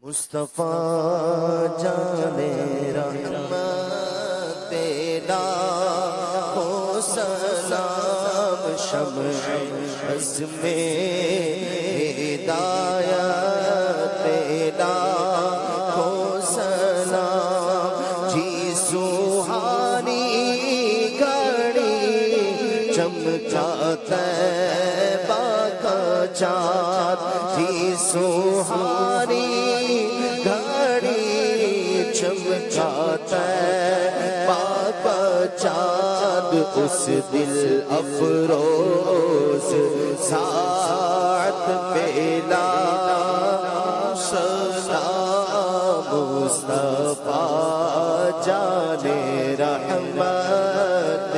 مصطفیٰ جانے رحمت تیرا ہو سلام، شمع عزم ہدایت تیرا ہو سلام، جی سوہانی گھڑی چمکا طیبہ کا چاند، جی سوہانی چمکا طیبہ کا چاند، اس دل افروز ساعت پہ لاکھ سلام، مصطفیٰ جانے رحمت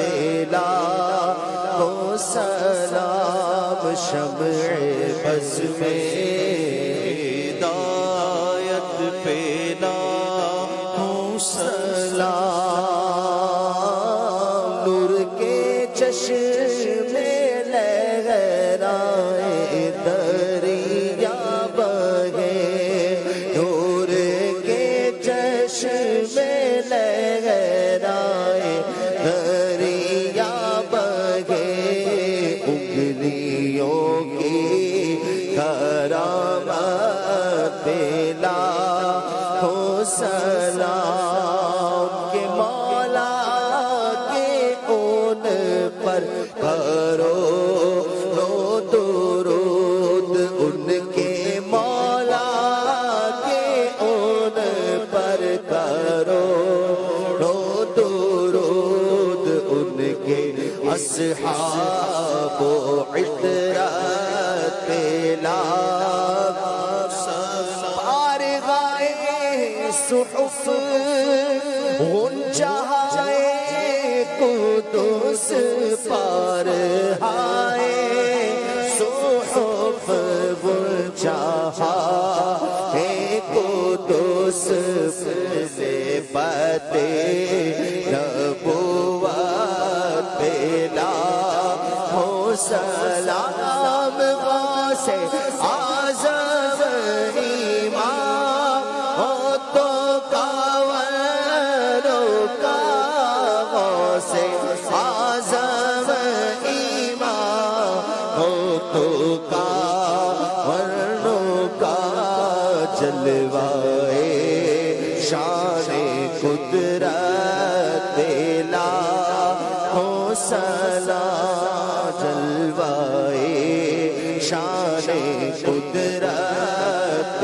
لاکھوں سلام، شمع بز میں ہدایت پہ سلام، نور کے چشم لہرائے دریا بہے، نور کے چشم لہرائے دریا بہے، انگلیوں کی کرامت پہ لاکھوں سلام، کہ مولا کے ان پر کرو درود، ان کے مولا کے ان پر کرو درود، ان کے اصحاب و عطرت پہ لاکھ سلام، صحف غنچہ قدس پر ہائے، صحف غنچہ قدس سے بتے نبوت پہ لاکھوں سلام، غوث اعظم ایمان ہو تو کاوروں کا، غوث اعظم ایمان ہو تو کاوروں کا، جلوائے شان قدرت لاکھوں سلام، جلوائے شان قدرت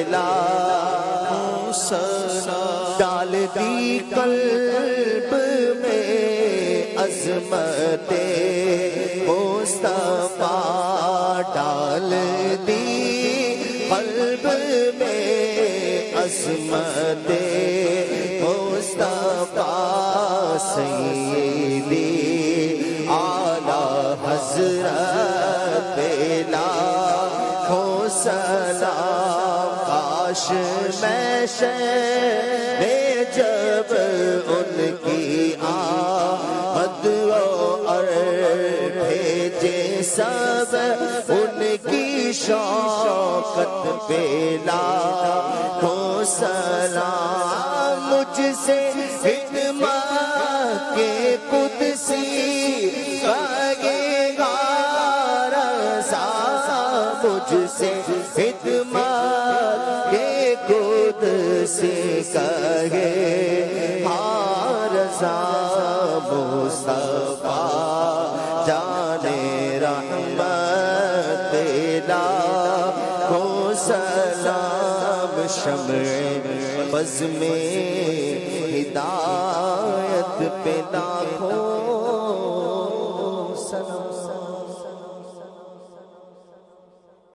لاکھوں سلام، ڈال دی قلب میں عظمت مصطفیٰ، ڈال دی قلب میں عظمت مصطفیٰ، سیدی اعلیٰ حضرت پہ لاکھوں سلام، کاش میں شہر جب ان کی آمد اور بھیجے سب ان کی شوکت پہ لاکھوں سلام، مجھ سے خدمت کے قدسی کہے گا رضا، مجھ سے خدمت کے قدسی کہے رضا، مصطفیٰ جانے رحمت لاکھوں سلام، شمع بز میں ہدایت پہ لاکھوں